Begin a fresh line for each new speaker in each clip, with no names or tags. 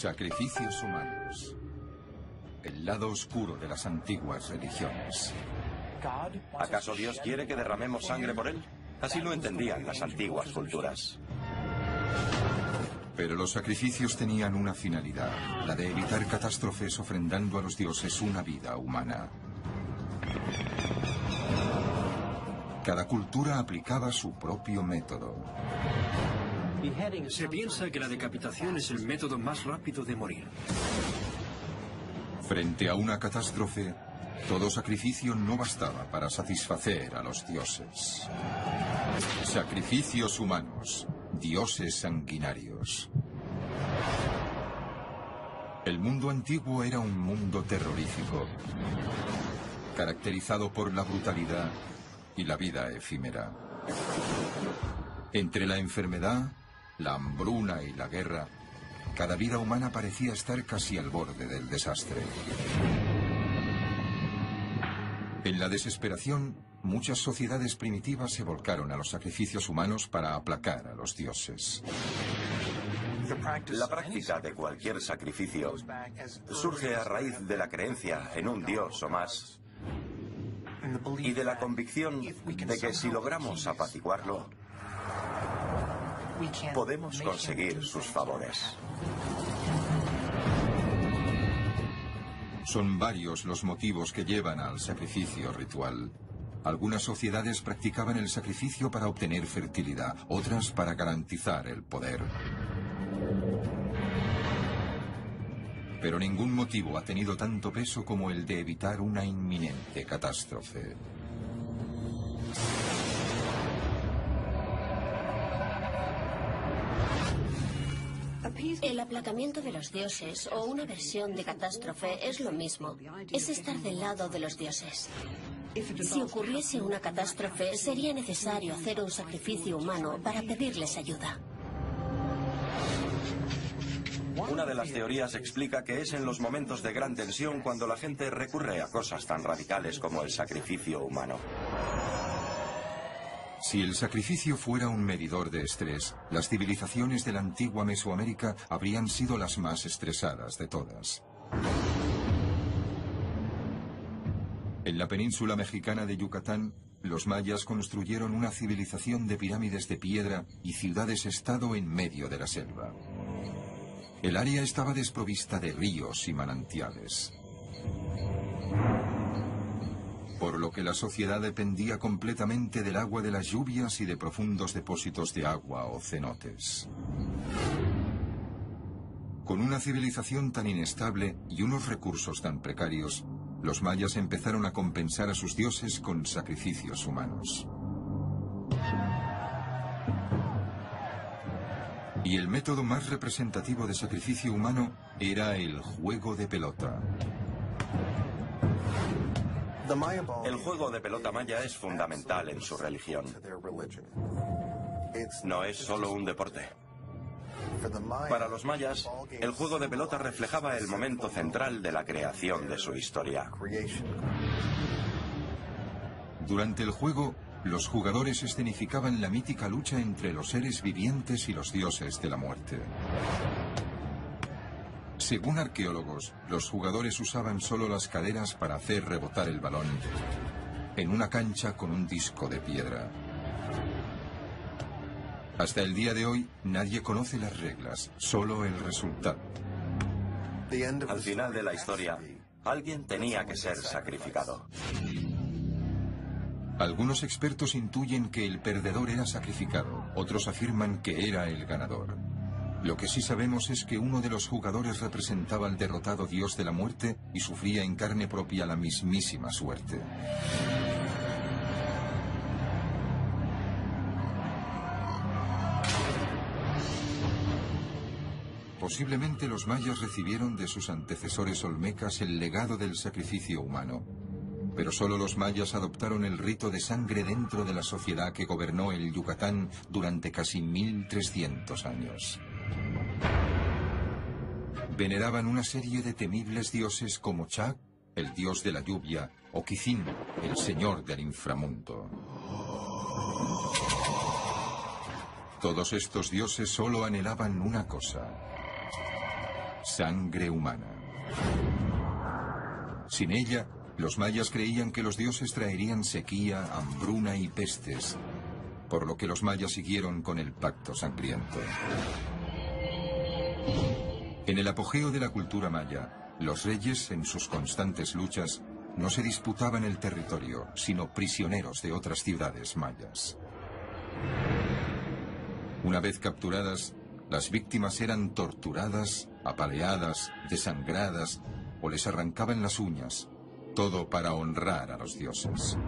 Sacrificios humanos. El lado oscuro de las antiguas religiones.
¿Acaso Dios quiere que derramemos sangre por él? Así lo entendían las antiguas culturas.
Pero los sacrificios tenían una finalidad, la de evitar catástrofes ofrendando a los dioses una vida humana. Cada cultura aplicaba su propio método.
Se piensa que la decapitación es el método más rápido de morir.
Frente a una catástrofe, todo sacrificio no bastaba para satisfacer a los dioses. Sacrificios humanos, dioses sanguinarios. El mundo antiguo era un mundo terrorífico, caracterizado por la brutalidad y la vida efímera. Entre la enfermedad, la hambruna y la guerra, cada vida humana parecía estar casi al borde del desastre. En la desesperación, muchas sociedades primitivas se volcaron a los sacrificios humanos para aplacar a los dioses.
La práctica de cualquier sacrificio surge a raíz de la creencia en un dios o más y de la convicción de que si logramos apaciguarlo, podemos conseguir sus favores.
Son varios los motivos que llevan al sacrificio ritual. Algunas sociedades practicaban el sacrificio para obtener fertilidad, otras para garantizar el poder. Pero ningún motivo ha tenido tanto peso como el de evitar una inminente catástrofe.
El aplacamiento de los dioses o una versión de catástrofe es lo mismo. Es estar del lado de los dioses. Si ocurriese una catástrofe, sería necesario hacer un sacrificio humano para pedirles ayuda.
Una de las teorías explica que es en los momentos de gran tensión cuando la gente recurre a cosas tan radicales como el sacrificio humano.
Si el sacrificio fuera un medidor de estrés, las civilizaciones de la antigua Mesoamérica habrían sido las más estresadas de todas. En la península mexicana de Yucatán, los mayas construyeron una civilización de pirámides de piedra y ciudades-estado en medio de la selva. El área estaba desprovista de ríos y manantiales, por lo que la sociedad dependía completamente del agua de las lluvias y de profundos depósitos de agua o cenotes. Con una civilización tan inestable y unos recursos tan precarios, los mayas empezaron a compensar a sus dioses con sacrificios humanos. Y el método más representativo de sacrificio humano era el juego de pelota.
El juego de pelota maya es fundamental en su religión. No es solo un deporte. Para los mayas, el juego de pelota reflejaba el momento central de la creación de su historia.
Durante el juego, los jugadores escenificaban la mítica lucha entre los seres vivientes y los dioses de la muerte. Según arqueólogos, los jugadores usaban solo las caderas para hacer rebotar el balón en una cancha con un disco de piedra. Hasta el día de hoy, nadie conoce las reglas, solo el resultado.
Al final de la historia, alguien tenía que ser sacrificado.
Algunos expertos intuyen que el perdedor era sacrificado, otros afirman que era el ganador. Lo que sí sabemos es que uno de los jugadores representaba al derrotado dios de la muerte y sufría en carne propia la mismísima suerte. Posiblemente los mayas recibieron de sus antecesores olmecas el legado del sacrificio humano, pero solo los mayas adoptaron el rito de sangre dentro de la sociedad que gobernó el Yucatán durante casi 1300 años. Veneraban una serie de temibles dioses como Chac, el dios de la lluvia, o Quicín, el señor del inframundo. Todos estos dioses solo anhelaban una cosa: Sangre humana. Sin ella, los mayas creían que los dioses traerían sequía, hambruna y pestes, por lo que los mayas siguieron con el pacto sangriento. En el apogeo de la cultura maya, los reyes, en sus constantes luchas, no se disputaban el territorio, sino prisioneros de otras ciudades mayas. Una vez capturadas, las víctimas eran torturadas, apaleadas, desangradas o les arrancaban las uñas, todo para honrar a los dioses.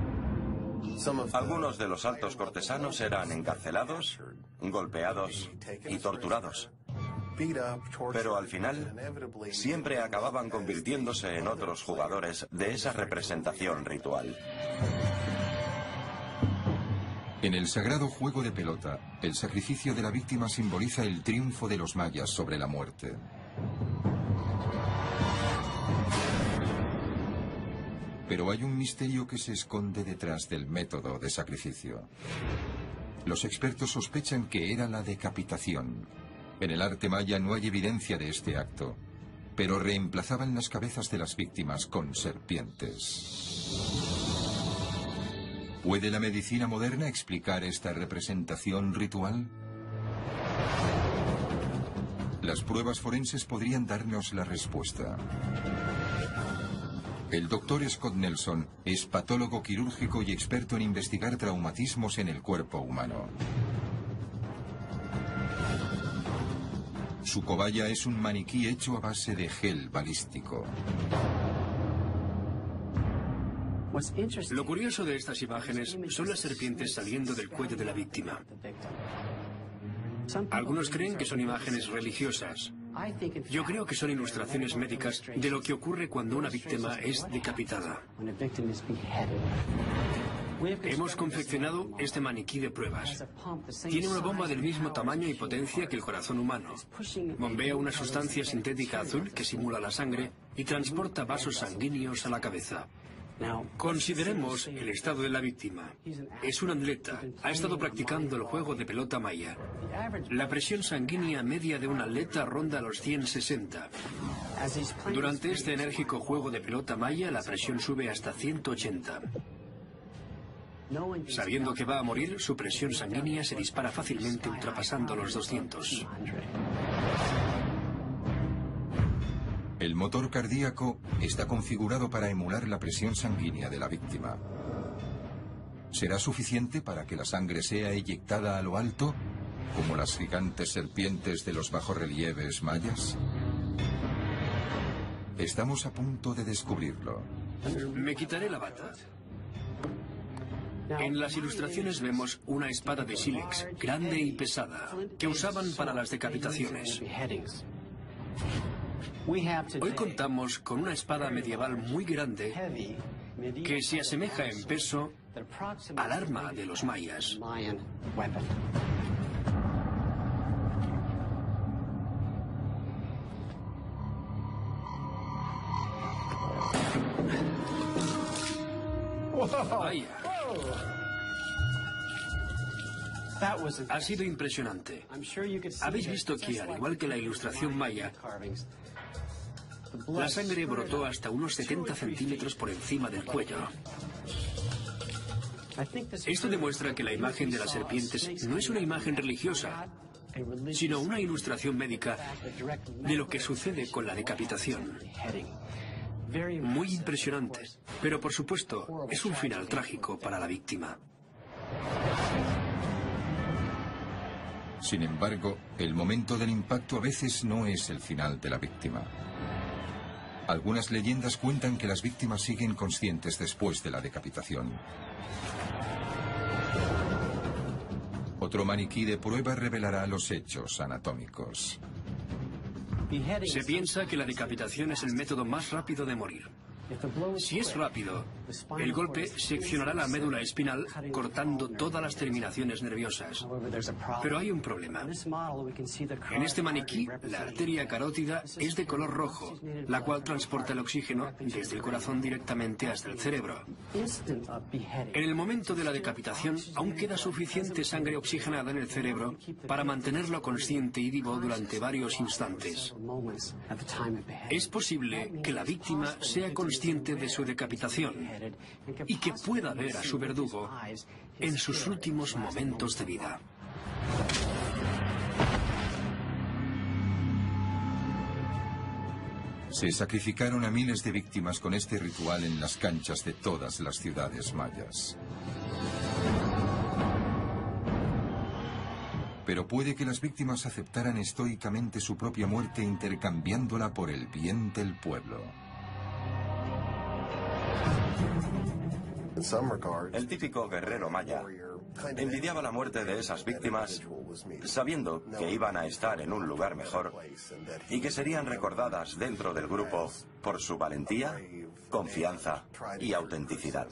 Algunos de los altos cortesanos eran encarcelados, golpeados y torturados. Pero al final, siempre acababan convirtiéndose en otros jugadores de esa representación ritual.
En el sagrado juego de pelota, el sacrificio de la víctima simboliza el triunfo de los mayas sobre la muerte. Pero hay un misterio que se esconde detrás del método de sacrificio. Los expertos sospechan que era la decapitación. En el arte maya no hay evidencia de este acto, pero reemplazaban las cabezas de las víctimas con serpientes. ¿Puede la medicina moderna explicar esta representación ritual? Las pruebas forenses podrían darnos la respuesta. El doctor Scott Nelson es patólogo quirúrgico y experto en investigar traumatismos en el cuerpo humano. Su cobaya es un maniquí hecho a base de gel balístico.
Lo curioso de estas imágenes son las serpientes saliendo del cuello de la víctima. Algunos creen que son imágenes religiosas. Yo creo que son ilustraciones médicas de lo que ocurre cuando una víctima es decapitada. Hemos confeccionado este maniquí de pruebas. Tiene una bomba del mismo tamaño y potencia que el corazón humano. Bombea una sustancia sintética azul que simula la sangre y transporta vasos sanguíneos a la cabeza. Consideremos el estado de la víctima. Es un atleta. Ha estado practicando el juego de pelota maya. La presión sanguínea media de un atleta ronda los 160. Durante este enérgico juego de pelota maya, la presión sube hasta 180. Sabiendo que va a morir, su presión sanguínea se dispara fácilmente, ultrapasando los 200.
El motor cardíaco está configurado para emular la presión sanguínea de la víctima. ¿Será suficiente para que la sangre sea eyectada a lo alto, como las gigantes serpientes de los bajorrelieves mayas? Estamos a punto de descubrirlo.
Me quitaré la bata. En las ilustraciones vemos una espada de sílex, grande y pesada, que usaban para las decapitaciones. Hoy contamos con una espada medieval muy grande que se asemeja en peso al arma de los mayas. Vaya. Ha sido impresionante. Habéis visto que, al igual que la ilustración maya, la sangre brotó hasta unos 70 centímetros por encima del cuello. Esto demuestra que la imagen de las serpientes no es una imagen religiosa, sino una ilustración médica de lo que sucede con la decapitación. Muy impresionante, pero por supuesto es un final trágico para la víctima.
Sin embargo, el momento del impacto a veces no es el final de la víctima. Algunas leyendas cuentan que las víctimas siguen conscientes después de la decapitación. Otro maniquí de prueba revelará los hechos anatómicos.
Se piensa que la decapitación es el método más rápido de morir. Si es rápido, El golpe seccionará la médula espinal, cortando todas las terminaciones nerviosas. Pero hay un problema. En este maniquí, la arteria carótida es de color rojo, la cual transporta el oxígeno desde el corazón directamente hasta el cerebro. En el momento de la decapitación, aún queda suficiente sangre oxigenada en el cerebro para mantenerlo consciente y vivo durante varios instantes. Es posible que la víctima sea consciente de su decapitación y que pueda ver a su verdugo en sus últimos momentos de vida.
Se sacrificaron a miles de víctimas con este ritual en las canchas de todas las ciudades mayas. Pero puede que las víctimas aceptaran estoicamente su propia muerte intercambiándola por el bien del pueblo.
El típico guerrero maya envidiaba la muerte de esas víctimas sabiendo que iban a estar en un lugar mejor y que serían recordadas dentro del grupo por su valentía, confianza y autenticidad.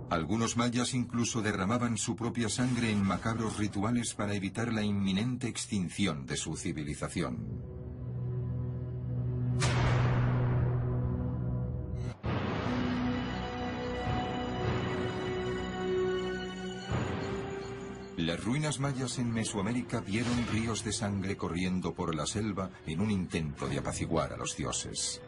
Algunos mayas incluso derramaban su propia sangre en macabros rituales para evitar la inminente extinción de su civilización. Las ruinas mayas en Mesoamérica vieron ríos de sangre corriendo por la selva en un intento de apaciguar a los dioses.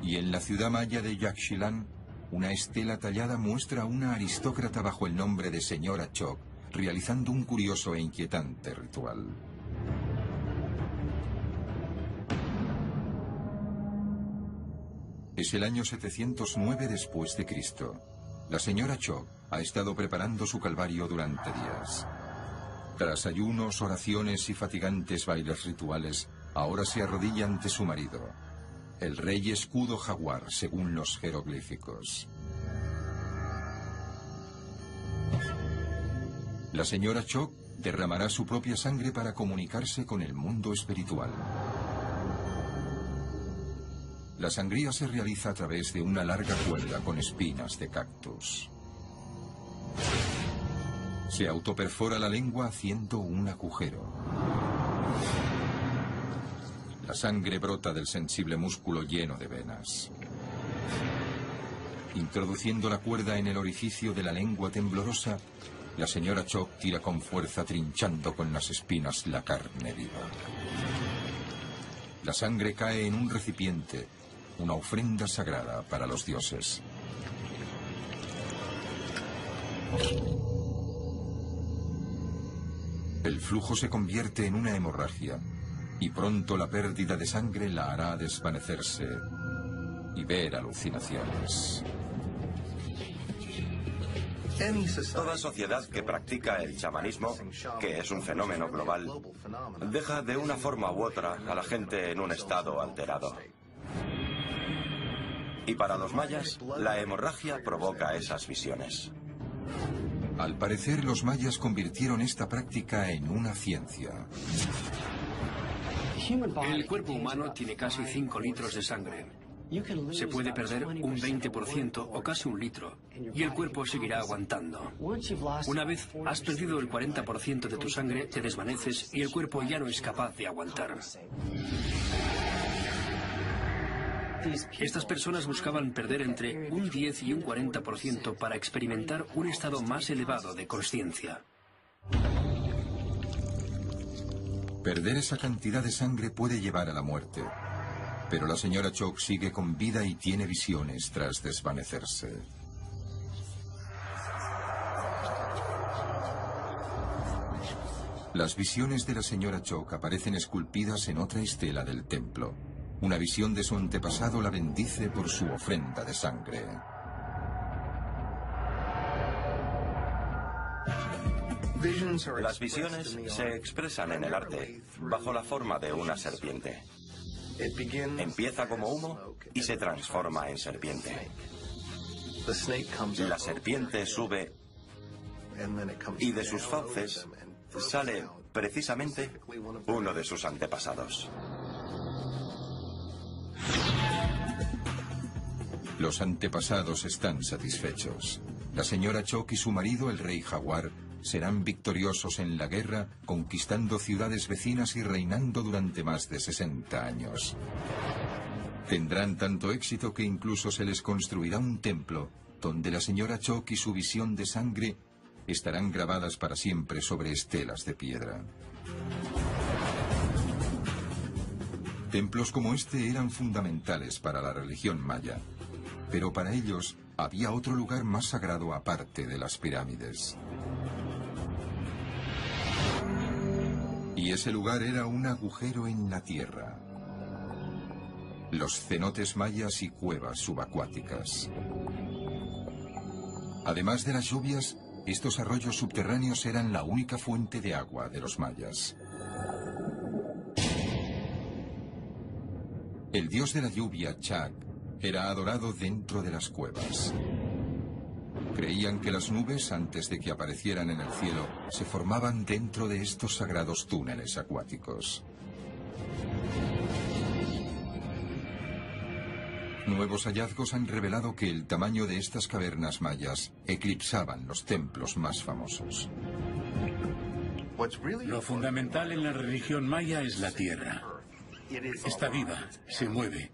Y en la ciudad maya de Yaxchilán, una estela tallada muestra a una aristócrata bajo el nombre de Señora Choc, realizando un curioso e inquietante ritual. Es el año 709 después de Cristo. La señora Choc ha estado preparando su calvario durante días. Tras ayunos, oraciones y fatigantes bailes rituales, ahora se arrodilla ante su marido, el rey escudo jaguar, según los jeroglíficos. La señora Choc derramará su propia sangre para comunicarse con el mundo espiritual. La sangría se realiza a través de una larga cuerda con espinas de cactus. Se autoperfora la lengua haciendo un agujero. La sangre brota del sensible músculo lleno de venas. Introduciendo la cuerda en el orificio de la lengua temblorosa, la señora Choc tira con fuerza trinchando con las espinas la carne viva. La sangre cae en un recipiente, una ofrenda sagrada para los dioses. El flujo se convierte en una hemorragia y pronto la pérdida de sangre la hará desvanecerse y ver alucinaciones.
Toda sociedad que practica el chamanismo, que es un fenómeno global, deja de una forma u otra a la gente en un estado alterado. Y para los mayas, la hemorragia provoca esas visiones.
Al parecer, los mayas convirtieron esta práctica en una ciencia.
El cuerpo humano tiene casi 5 litros de sangre. Se puede perder un 20% o casi 1 litro, y el cuerpo seguirá aguantando. Una vez has perdido el 40% de tu sangre, te desvaneces y el cuerpo ya no es capaz de aguantar. Estas personas buscaban perder entre un 10 y un 40% para experimentar un estado más elevado de consciencia.
Perder esa cantidad de sangre puede llevar a la muerte, pero la señora Choc sigue con vida y tiene visiones tras desvanecerse. Las visiones de la señora Choc aparecen esculpidas en otra estela del templo. Una visión de su antepasado la bendice por su ofrenda de sangre.
Las visiones se expresan en el arte bajo la forma de una serpiente. Empieza como humo y se transforma en serpiente. La serpiente sube y de sus fauces sale precisamente uno de sus antepasados.
Los antepasados están satisfechos. La señora Choc y su marido, el rey jaguar, serán victoriosos en la guerra, conquistando ciudades vecinas y reinando durante más de 60 años. Tendrán tanto éxito que incluso se les construirá un templo, donde la señora Choc y su visión de sangre estarán grabadas para siempre sobre estelas de piedra. Templos como este eran fundamentales para la religión maya, pero para ellos había otro lugar más sagrado aparte de las pirámides. Y ese lugar era un agujero en la tierra. Los cenotes mayas y cuevas subacuáticas. Además de las lluvias, estos arroyos subterráneos eran la única fuente de agua de los mayas. El dios de la lluvia, Chak, era adorado dentro de las cuevas. Creían que las nubes, antes de que aparecieran en el cielo, se formaban dentro de estos sagrados túneles acuáticos. Nuevos hallazgos han revelado que el tamaño de estas cavernas mayas eclipsaban los templos más famosos.
Lo fundamental en la religión maya es la tierra. Está viva, se mueve.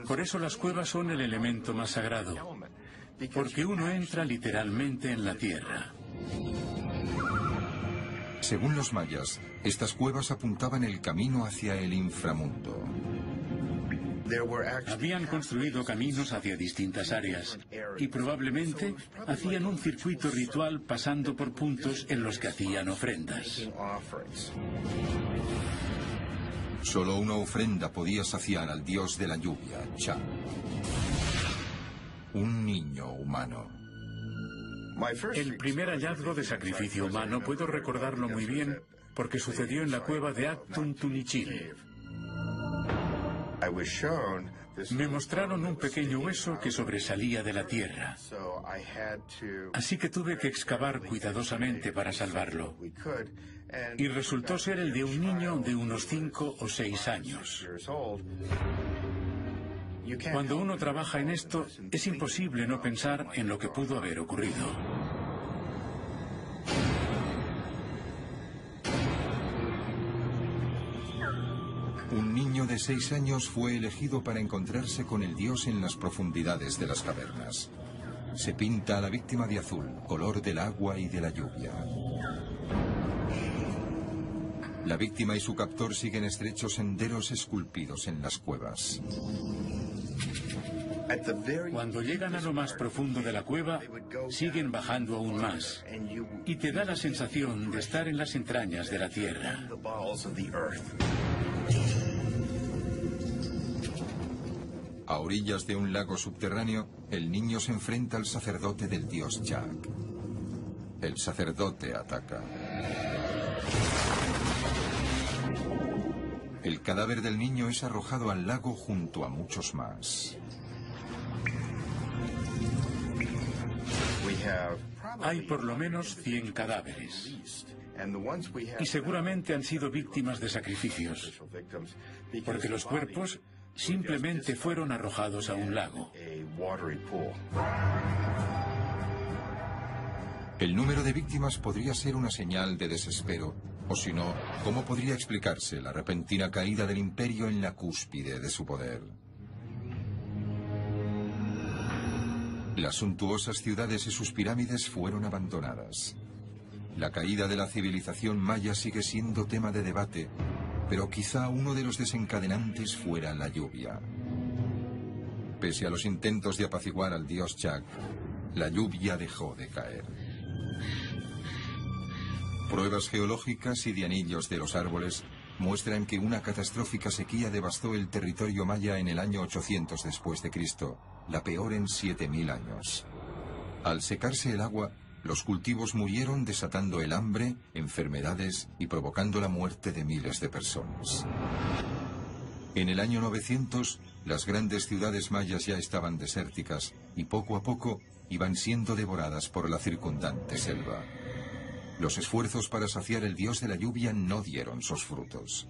Por eso las cuevas son el elemento más sagrado, porque uno entra literalmente en la tierra.
Según los mayas, estas cuevas apuntaban el camino hacia el inframundo.
Habían construido caminos hacia distintas áreas y probablemente hacían un circuito ritual pasando por puntos en los que hacían ofrendas.
Solo una ofrenda podía saciar al dios de la lluvia, Chak. Un niño humano.
El primer hallazgo de sacrificio humano puedo recordarlo muy bien porque sucedió en la cueva de Aktun Tunichil. Me mostraron un pequeño hueso que sobresalía de la tierra. Así que tuve que excavar cuidadosamente para salvarlo. Y resultó ser el de un niño de unos 5 o 6 años. Cuando uno trabaja en esto, es imposible no pensar en lo que pudo haber ocurrido.
Un niño de 6 años fue elegido para encontrarse con el dios en las profundidades de las cavernas. Se pinta a la víctima de azul, color del agua y de la lluvia. La víctima y su captor siguen estrechos senderos esculpidos en las cuevas.
Cuando llegan a lo más profundo de la cueva, siguen bajando aún más. Y te da la sensación de estar en las entrañas de la tierra.
A orillas de un lago subterráneo, el niño se enfrenta al sacerdote del dios Chak. El sacerdote ataca. El cadáver del niño es arrojado al lago junto a muchos más.
Hay por lo menos 100 cadáveres. Y seguramente han sido víctimas de sacrificios, porque los cuerpos simplemente fueron arrojados a un lago.
El número de víctimas podría ser una señal de desespero, o si no, ¿cómo podría explicarse la repentina caída del imperio en la cúspide de su poder? Las suntuosas ciudades y sus pirámides fueron abandonadas. La caída de la civilización maya sigue siendo tema de debate, pero quizá uno de los desencadenantes fuera la lluvia. Pese a los intentos de apaciguar al dios Chak, la lluvia dejó de caer. Pruebas geológicas y de anillos de los árboles muestran que una catastrófica sequía devastó el territorio maya en el año 800 después de Cristo, la peor en 7000 años. Al secarse el agua, los cultivos murieron, desatando el hambre, enfermedades y provocando la muerte de miles de personas. En el año 900, las grandes ciudades mayas ya estaban desérticas y poco a poco iban siendo devoradas por la circundante selva. Los esfuerzos para saciar el dios de la lluvia no dieron sus frutos.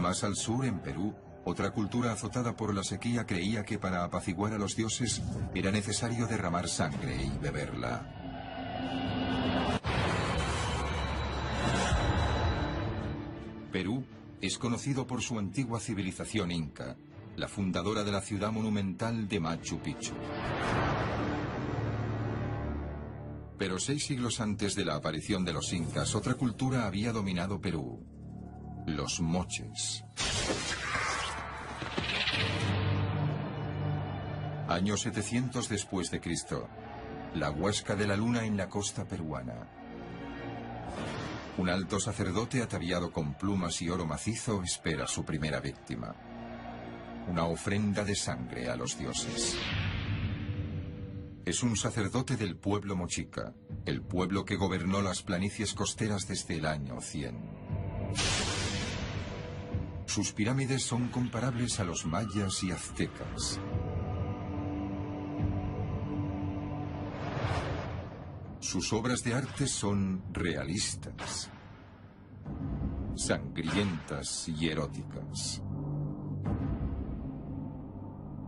Más al sur, en Perú, otra cultura azotada por la sequía creía que para apaciguar a los dioses era necesario derramar sangre y beberla. Perú es conocido por su antigua civilización inca, la fundadora de la ciudad monumental de Machu Picchu. Pero 6 siglos antes de la aparición de los incas, otra cultura había dominado Perú: los moches. Año 700 después de Cristo, la Huasca de la Luna en la costa peruana. Un alto sacerdote ataviado con plumas y oro macizo espera su primera víctima. Una ofrenda de sangre a los dioses. Es un sacerdote del pueblo mochica, el pueblo que gobernó las planicies costeras desde el año 100. Sus pirámides son comparables a los mayas y aztecas. Sus obras de arte son realistas, sangrientas y eróticas.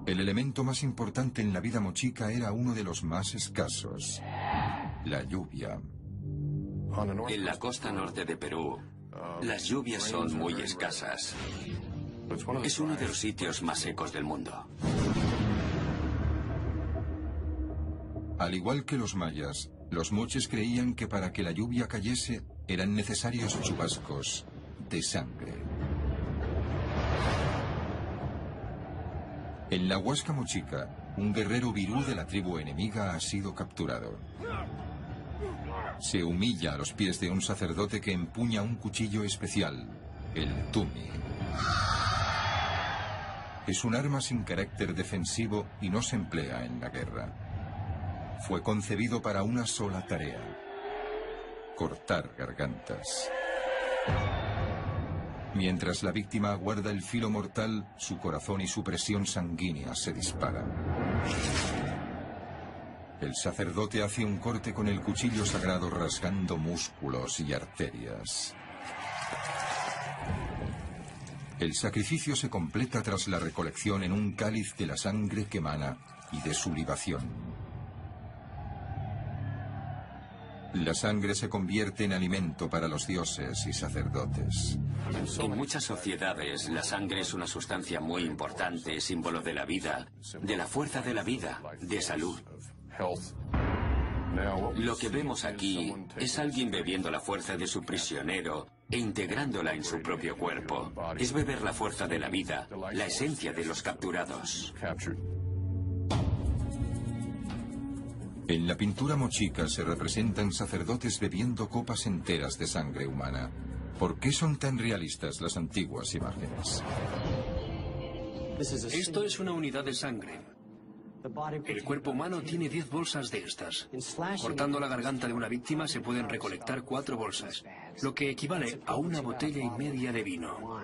El elemento más importante en la vida mochica era uno de los más escasos: la lluvia.
En la costa norte de Perú, las lluvias son muy escasas. Es uno de los sitios más secos del mundo.
Al igual que los mayas, los moches creían que para que la lluvia cayese eran necesarios chubascos de sangre. En la Huasca Mochica, un guerrero virú de la tribu enemiga ha sido capturado. Se humilla a los pies de un sacerdote que empuña un cuchillo especial, el tumi. Es un arma sin carácter defensivo y no se emplea en la guerra. Fue concebido para una sola tarea: cortar gargantas. Mientras la víctima aguarda el filo mortal, su corazón y su presión sanguínea se disparan. El sacerdote hace un corte con el cuchillo sagrado, rasgando músculos y arterias. El sacrificio se completa tras la recolección en un cáliz de la sangre que emana y de su libación. La sangre se convierte en alimento para los dioses y sacerdotes.
En muchas sociedades, la sangre es una sustancia muy importante, símbolo de la vida, de la fuerza de la vida, de salud. Lo que vemos aquí es alguien bebiendo la fuerza de su prisionero e integrándola en su propio cuerpo. Es beber la fuerza de la vida, la esencia de los capturados.
En la pintura mochica se representan sacerdotes bebiendo copas enteras de sangre humana. ¿Por qué son tan realistas las antiguas imágenes?
Esto es una unidad de sangre. El cuerpo humano tiene 10 bolsas de estas. Cortando la garganta de una víctima se pueden recolectar 4 bolsas, lo que equivale a 1,5 botellas de vino.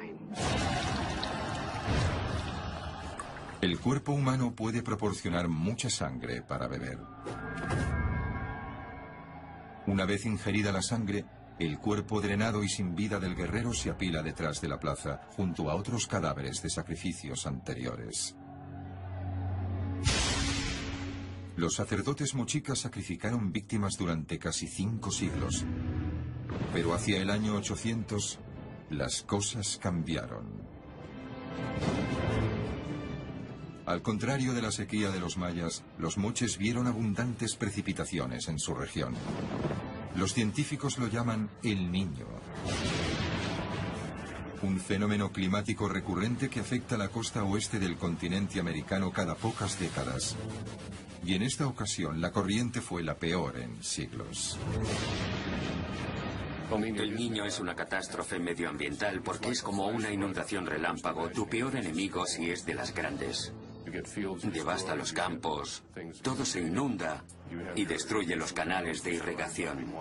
El cuerpo humano puede proporcionar mucha sangre para beber. Una vez ingerida la sangre, el cuerpo drenado y sin vida del guerrero se apila detrás de la plaza, junto a otros cadáveres de sacrificios anteriores. Los sacerdotes mochicas sacrificaron víctimas durante casi 5 siglos. Pero hacia el año 800, las cosas cambiaron. Al contrario de la sequía de los mayas, los moches vieron abundantes precipitaciones en su región. Los científicos lo llaman el Niño. Un fenómeno climático recurrente que afecta la costa oeste del continente americano cada pocas décadas. Y en esta ocasión la corriente fue la peor en siglos.
El Niño es una catástrofe medioambiental porque es como una inundación relámpago, tu peor enemigo si es de las grandes. Devasta los campos, todo se inunda y destruye los canales de irrigación.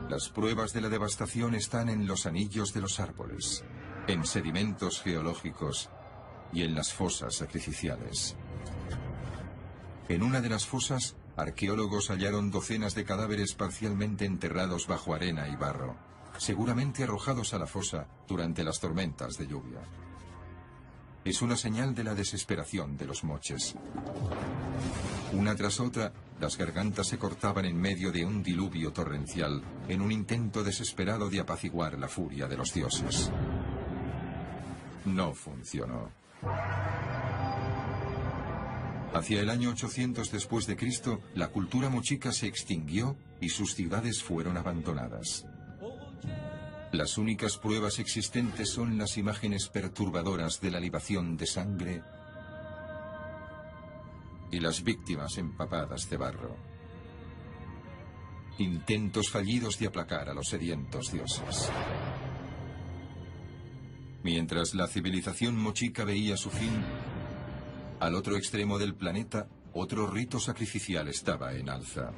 Las pruebas de la devastación están en los anillos de los árboles, en sedimentos geológicos y en las fosas sacrificiales. En una de las fosas, arqueólogos hallaron docenas de cadáveres parcialmente enterrados bajo arena y barro. seguramente arrojados a la fosa durante las tormentas de lluvia. Es una señal de la desesperación de los moches. Una tras otra, las gargantas se cortaban en medio de un diluvio torrencial, en un intento desesperado de apaciguar la furia de los dioses. No funcionó. Hacia el año 800 después de Cristo, la cultura mochica se extinguió y sus ciudades fueron abandonadas. Las únicas pruebas existentes son las imágenes perturbadoras de la libación de sangre y las víctimas empapadas de barro. Intentos fallidos de aplacar a los sedientos dioses. Mientras la civilización mochica veía su fin, al otro extremo del planeta, otro rito sacrificial estaba en alza.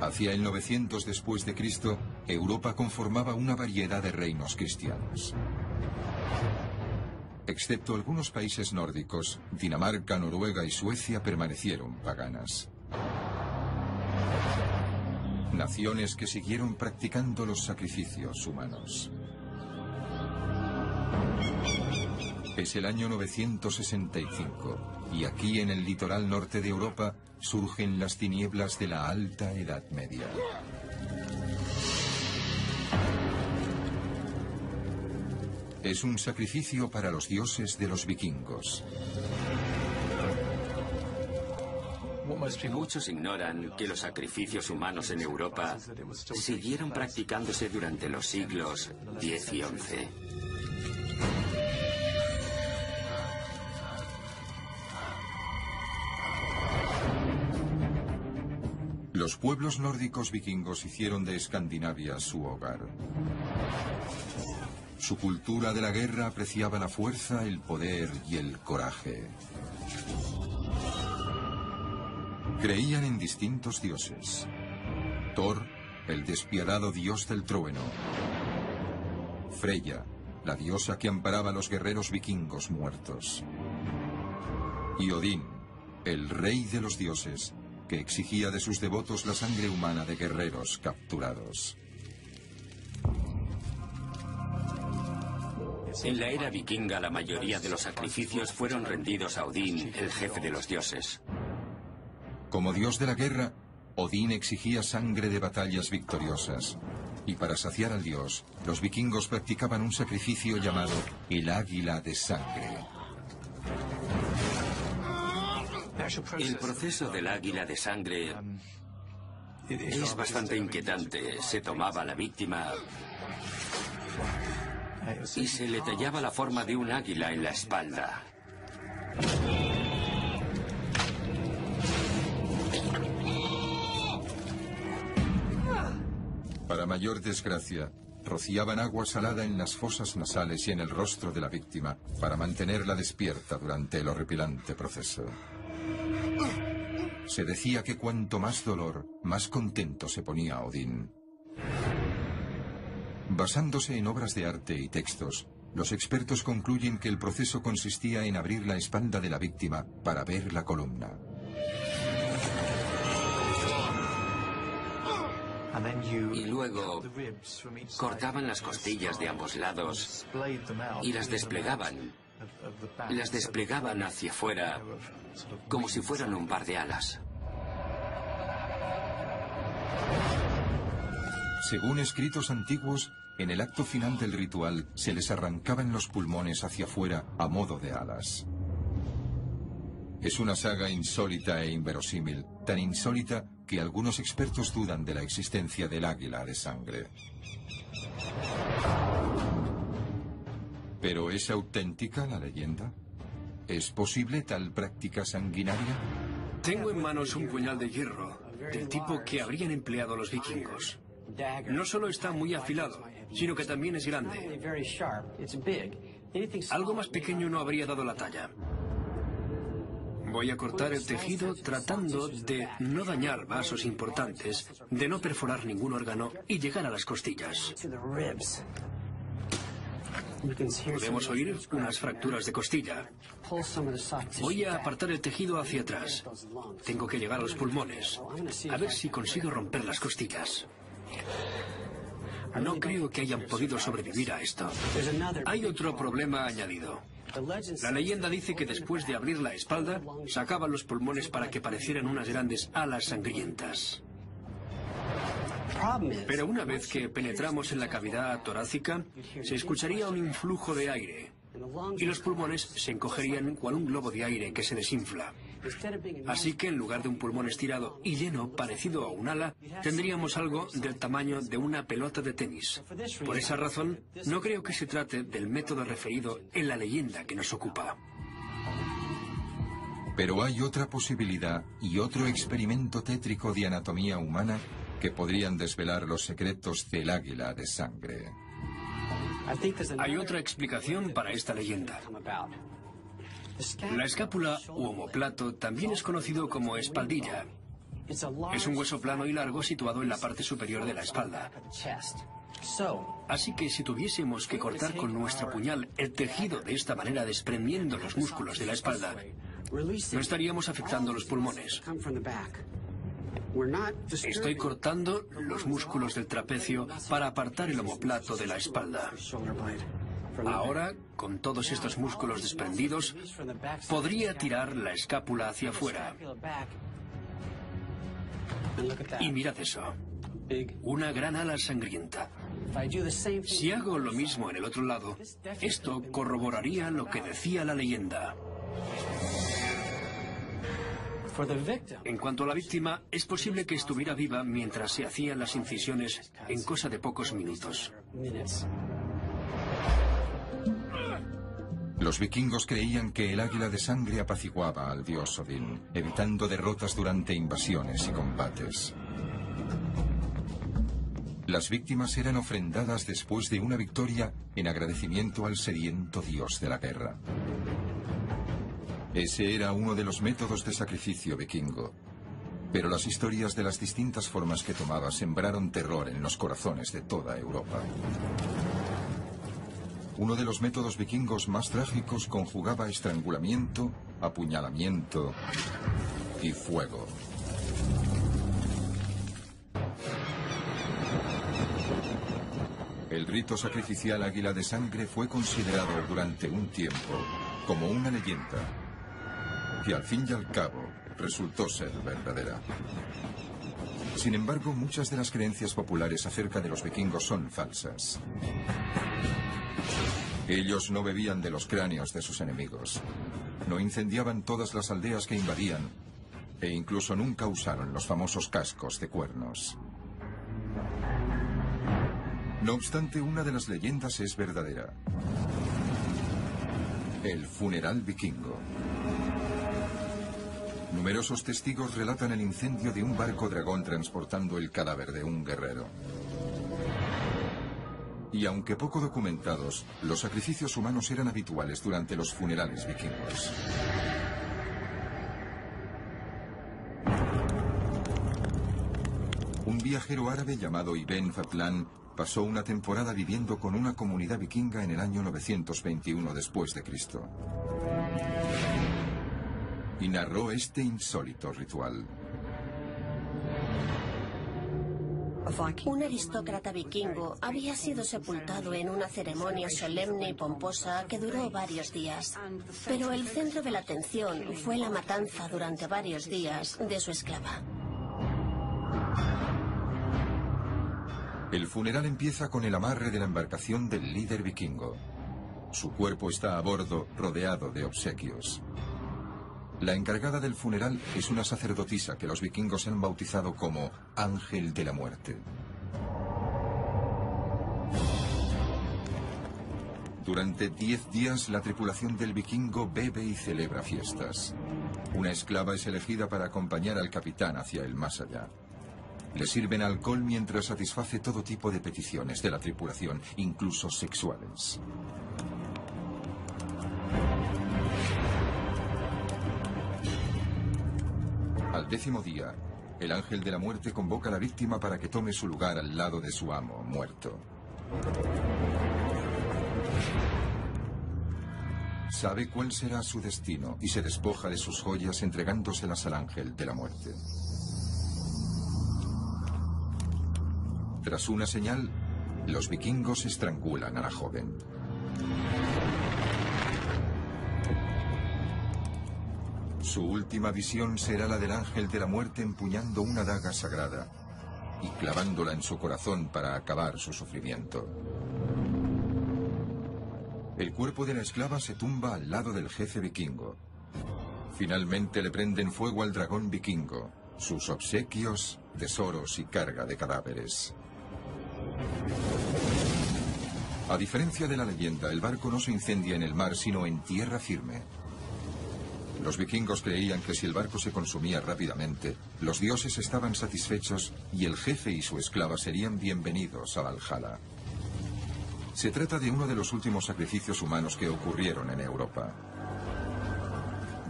Hacia el 900 después de Cristo, Europa conformaba una variedad de reinos cristianos. Excepto algunos países nórdicos, Dinamarca, Noruega y Suecia permanecieron paganas. Naciones que siguieron practicando los sacrificios humanos. Es el año 965 y aquí en el litoral norte de Europa surgen las tinieblas de la Alta Edad Media. Es un sacrificio para los dioses de los vikingos.
Muchos ignoran que los sacrificios humanos en Europa siguieron practicándose durante los siglos X y XI.
Los pueblos nórdicos vikingos hicieron de Escandinavia su hogar. Su cultura de la guerra apreciaba la fuerza, el poder y el coraje. Creían en distintos dioses. Thor, el despiadado dios del trueno. Freya, la diosa que amparaba a los guerreros vikingos muertos. Y Odín, el rey de los dioses, que exigía de sus devotos la sangre humana de guerreros capturados.
En la era vikinga, la mayoría de los sacrificios fueron rendidos a Odín, el jefe de los dioses.
Como dios de la guerra, Odín exigía sangre de batallas victoriosas. Y para saciar al dios, los vikingos practicaban un sacrificio llamado el águila de sangre.
El proceso del águila de sangre es bastante inquietante. Se tomaba a la víctima y se le tallaba la forma de un águila en la espalda.
Para mayor desgracia, rociaban agua salada en las fosas nasales y en el rostro de la víctima para mantenerla despierta durante el horripilante proceso. Se decía que cuanto más dolor, más contento se ponía Odín. Basándose en obras de arte y textos, los expertos concluyen que el proceso consistía en abrir la espalda de la víctima para ver la columna.
Y luego cortaban las costillas de ambos lados y las desplegaban. Las desplegaban hacia afuera como si fueran un par de alas.
Según escritos antiguos, en el acto final del ritual se les arrancaban los pulmones hacia afuera a modo de alas. Es una saga insólita e inverosímil, tan insólita que algunos expertos dudan de la existencia del águila de sangre. ¿Pero es auténtica la leyenda? ¿Es posible tal práctica sanguinaria?
Tengo en manos un puñal de hierro, del tipo que habrían empleado los vikingos. No solo está muy afilado, sino que también es grande. Algo más pequeño no habría dado la talla. Voy a cortar el tejido tratando de no dañar vasos importantes, de no perforar ningún órgano y llegar a las costillas. Podemos oír unas fracturas de costilla. Voy a apartar el tejido hacia atrás. Tengo que llegar a los pulmones. A ver si consigo romper las costillas. No creo que hayan podido sobrevivir a esto. Hay otro problema añadido. La leyenda dice que después de abrir la espalda, sacaban los pulmones para que parecieran unas grandes alas sangrientas. Pero una vez que penetramos en la cavidad torácica, se escucharía un influjo de aire y los pulmones se encogerían cual un globo de aire que se desinfla. Así que en lugar de un pulmón estirado y lleno parecido a un ala, tendríamos algo del tamaño de una pelota de tenis. Por esa razón, no creo que se trate del método referido en la leyenda que nos ocupa.
Pero hay otra posibilidad y otro experimento tétrico de anatomía humana que podrían desvelar los secretos del águila de sangre.
Hay otra explicación para esta leyenda. La escápula u omóplato también es conocido como espaldilla. Es un hueso plano y largo situado en la parte superior de la espalda. Así que si tuviésemos que cortar con nuestro puñal el tejido de esta manera desprendiendo los músculos de la espalda, no estaríamos afectando los pulmones. Estoy cortando los músculos del trapecio para apartar el omóplato de la espalda. Ahora, con todos estos músculos desprendidos, podría tirar la escápula hacia afuera. Y mirad eso. Una gran ala sangrienta. Si hago lo mismo en el otro lado, esto corroboraría lo que decía la leyenda. En cuanto a la víctima, es posible que estuviera viva mientras se hacían las incisiones en cosa de pocos minutos.
Los vikingos creían que el águila de sangre apaciguaba al dios Odín, evitando derrotas durante invasiones y combates. Las víctimas eran ofrendadas después de una victoria en agradecimiento al sediento dios de la guerra. Ese era uno de los métodos de sacrificio vikingo. Pero las historias de las distintas formas que tomaba sembraron terror en los corazones de toda Europa. Uno de los métodos vikingos más trágicos conjugaba estrangulamiento, apuñalamiento y fuego. El rito sacrificial águila de sangre fue considerado durante un tiempo como una leyenda, que al fin y al cabo resultó ser verdadera. Sin embargo, muchas de las creencias populares acerca de los vikingos son falsas. Ellos no bebían de los cráneos de sus enemigos, no incendiaban todas las aldeas que invadían, e incluso nunca usaron los famosos cascos de cuernos. No obstante, una de las leyendas es verdadera: el funeral vikingo. Numerosos testigos relatan el incendio de un barco dragón transportando el cadáver de un guerrero. Y aunque poco documentados, los sacrificios humanos eran habituales durante los funerales vikingos. Un viajero árabe llamado Ibn Fadlan pasó una temporada viviendo con una comunidad vikinga en el año 921 después de Cristo. Y narró este insólito ritual.
Un aristócrata vikingo había sido sepultado en una ceremonia solemne y pomposa que duró varios días. Pero el centro de la atención fue la matanza durante varios días de su esclava.
El funeral empieza con el amarre de la embarcación del líder vikingo. Su cuerpo está a bordo, rodeado de obsequios. La encargada del funeral es una sacerdotisa que los vikingos han bautizado como Ángel de la Muerte. Durante 10 días, la tripulación del vikingo bebe y celebra fiestas. Una esclava es elegida para acompañar al capitán hacia el más allá. Le sirven alcohol mientras satisface todo tipo de peticiones de la tripulación, incluso sexuales. Al 10º día, el ángel de la muerte convoca a la víctima para que tome su lugar al lado de su amo muerto. Sabe cuál será su destino y se despoja de sus joyas entregándoselas al ángel de la muerte. Tras una señal, los vikingos estrangulan a la joven. Su última visión será la del ángel de la muerte empuñando una daga sagrada y clavándola en su corazón para acabar su sufrimiento. El cuerpo de la esclava se tumba al lado del jefe vikingo. Finalmente le prenden fuego al dragón vikingo, sus obsequios, tesoros y carga de cadáveres. A diferencia de la leyenda, el barco no se incendia en el mar, sino en tierra firme. Los vikingos creían que si el barco se consumía rápidamente, los dioses estaban satisfechos y el jefe y su esclava serían bienvenidos a Valhalla. Se trata de uno de los últimos sacrificios humanos que ocurrieron en Europa.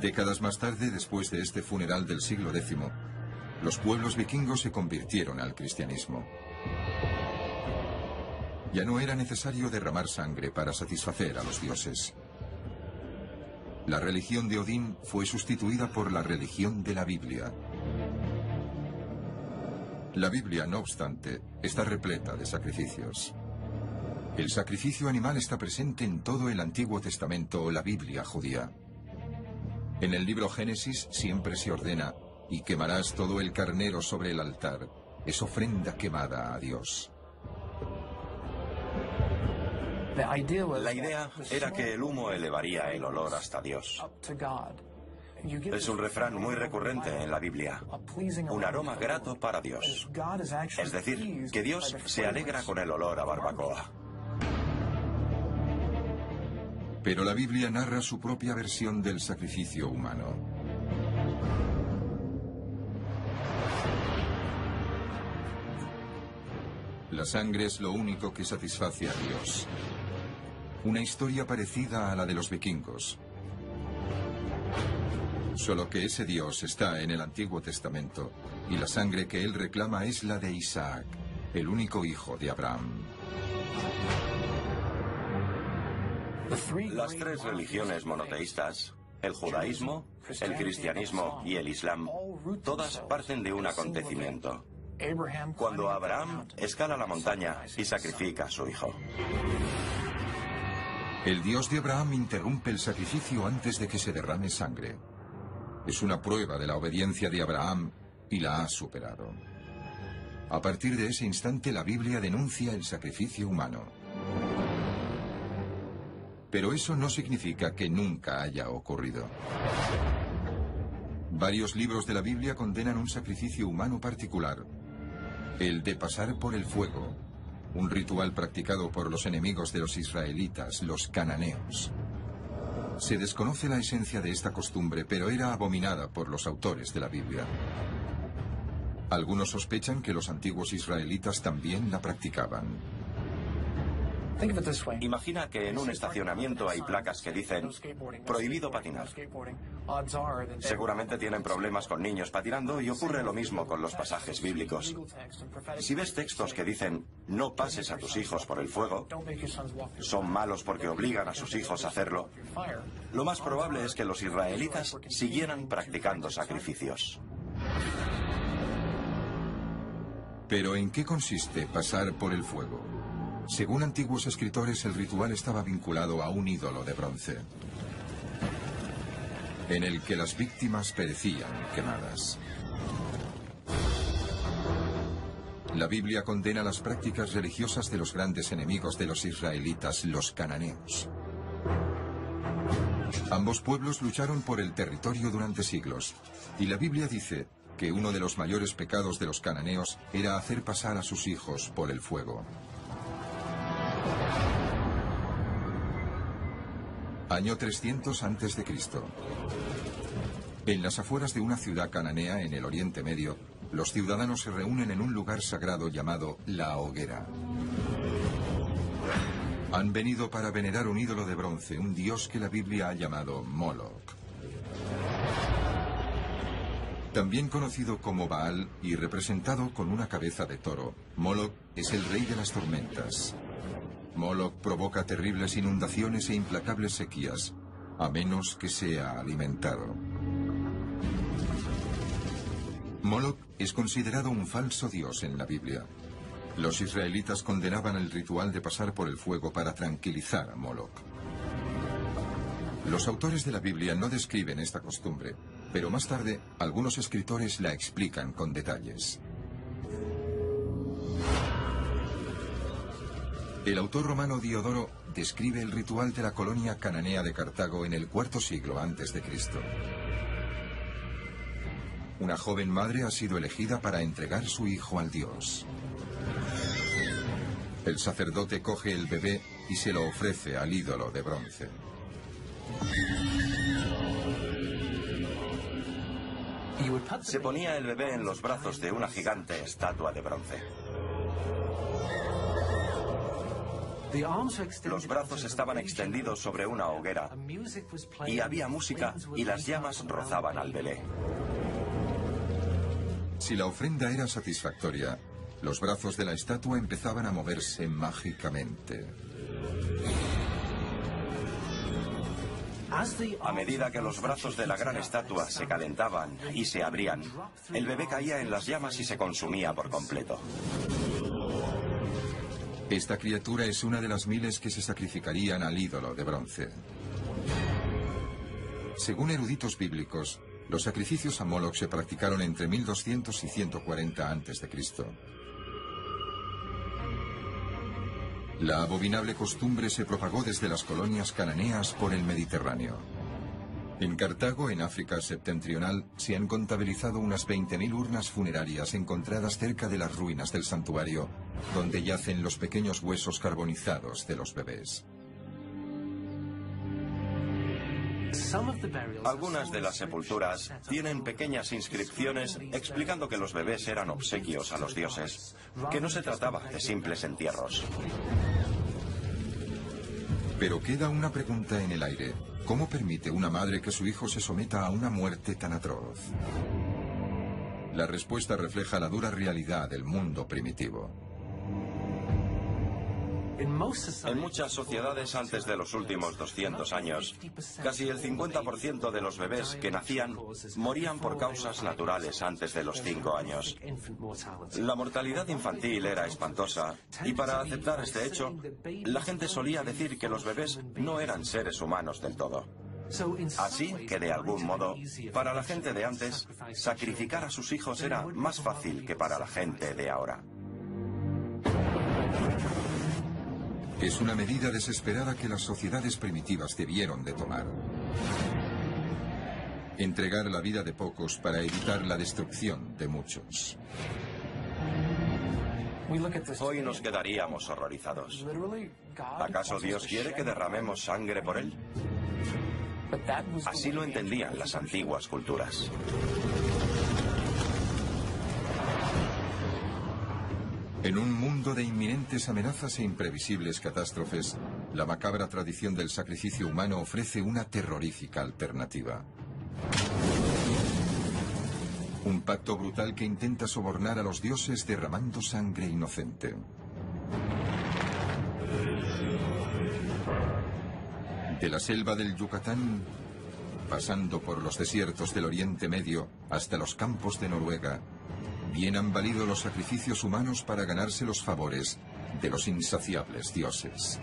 Décadas más tarde, después de este funeral del siglo X, los pueblos vikingos se convirtieron al cristianismo. Ya no era necesario derramar sangre para satisfacer a los dioses. La religión de Odín fue sustituida por la religión de la Biblia. La Biblia, no obstante, está repleta de sacrificios. El sacrificio animal está presente en todo el Antiguo Testamento o la Biblia judía. En el libro Génesis siempre se ordena: y quemarás todo el carnero sobre el altar. Es ofrenda quemada a Dios.
La idea era que el humo elevaría el olor hasta Dios. Es un refrán muy recurrente en la Biblia: un aroma grato para Dios. Es decir, que Dios se alegra con el olor a barbacoa.
Pero la Biblia narra su propia versión del sacrificio humano. La sangre es lo único que satisface a Dios. Una historia parecida a la de los vikingos. Solo que ese Dios está en el Antiguo Testamento y la sangre que él reclama es la de Isaac, el único hijo de Abraham.
Las tres religiones monoteístas, el judaísmo, el cristianismo y el islam, todas parten de un acontecimiento: cuando Abraham escala la montaña y sacrifica a su hijo.
El Dios de Abraham interrumpe el sacrificio antes de que se derrame sangre. Es una prueba de la obediencia de Abraham y la ha superado. A partir de ese instante, la Biblia denuncia el sacrificio humano. Pero eso no significa que nunca haya ocurrido. Varios libros de la Biblia condenan un sacrificio humano particular: el de pasar por el fuego, un ritual practicado por los enemigos de los israelitas, los cananeos. Se desconoce la esencia de esta costumbre, pero era abominada por los autores de la Biblia. Algunos sospechan que los antiguos israelitas también la practicaban.
Imagina que en un estacionamiento hay placas que dicen "prohibido patinar". Seguramente tienen problemas con niños patinando y ocurre lo mismo con los pasajes bíblicos. Si ves textos que dicen "no pases a tus hijos por el fuego", son malos porque obligan a sus hijos a hacerlo, lo más probable es que los israelitas siguieran practicando sacrificios.
Pero ¿en qué consiste pasar por el fuego? Según antiguos escritores, el ritual estaba vinculado a un ídolo de bronce, en el que las víctimas perecían quemadas. La Biblia condena las prácticas religiosas de los grandes enemigos de los israelitas, los cananeos. Ambos pueblos lucharon por el territorio durante siglos, y la Biblia dice que uno de los mayores pecados de los cananeos era hacer pasar a sus hijos por el fuego. Año 300 a.C. En las afueras de una ciudad cananea en el Oriente Medio, los ciudadanos se reúnen en un lugar sagrado llamado la hoguera. Han venido para venerar un ídolo de bronce, un dios que la Biblia ha llamado Moloch. También conocido como Baal y representado con una cabeza de toro, Moloch es el rey de las tormentas. Moloch provoca terribles inundaciones e implacables sequías, a menos que sea alimentado. Moloch es considerado un falso dios en la Biblia. Los israelitas condenaban el ritual de pasar por el fuego para tranquilizar a Moloch. Los autores de la Biblia no describen esta costumbre, pero más tarde algunos escritores la explican con detalles. El autor romano Diodoro describe el ritual de la colonia cananea de Cartago en el IV siglo a.C. Una joven madre ha sido elegida para entregar su hijo al dios. El sacerdote coge el bebé y se lo ofrece al ídolo de bronce.
Se ponía el bebé en los brazos de una gigante estatua de bronce. Los brazos estaban extendidos sobre una hoguera y había música y las llamas rozaban al bebé.
Si la ofrenda era satisfactoria, los brazos de la estatua empezaban a moverse mágicamente.
A medida que los brazos de la gran estatua se calentaban y se abrían, el bebé caía en las llamas y se consumía por completo.
Esta criatura es una de las miles que se sacrificarían al ídolo de bronce. Según eruditos bíblicos, los sacrificios a Moloch se practicaron entre 1200 y 140 a.C. La abominable costumbre se propagó desde las colonias cananeas por el Mediterráneo. En Cartago, en África septentrional, se han contabilizado unas 20.000 urnas funerarias encontradas cerca de las ruinas del santuario, donde yacen los pequeños huesos carbonizados de los bebés.
Algunas de las sepulturas tienen pequeñas inscripciones explicando que los bebés eran obsequios a los dioses, que no se trataba de simples entierros.
Pero queda una pregunta en el aire. ¿Cómo permite una madre que su hijo se someta a una muerte tan atroz? La respuesta refleja la dura realidad del mundo primitivo.
En muchas sociedades antes de los últimos 200 años, casi el 50% de los bebés que nacían morían por causas naturales antes de los 5 años. La mortalidad infantil era espantosa y para aceptar este hecho, la gente solía decir que los bebés no eran seres humanos del todo. Así que, de algún modo, para la gente de antes, sacrificar a sus hijos era más fácil que para la gente de ahora.
Es una medida desesperada que las sociedades primitivas debieron de tomar. Entregar la vida de pocos para evitar la destrucción de muchos.
Hoy nos quedaríamos horrorizados. ¿Acaso Dios quiere que derramemos sangre por él? Así lo entendían las antiguas culturas.
En un mundo de inminentes amenazas e imprevisibles catástrofes, la macabra tradición del sacrificio humano ofrece una terrorífica alternativa. Un pacto brutal que intenta sobornar a los dioses derramando sangre inocente. De la selva del Yucatán, pasando por los desiertos del Oriente Medio hasta los campos de Noruega, bien han valido los sacrificios humanos para ganarse los favores de los insaciables dioses.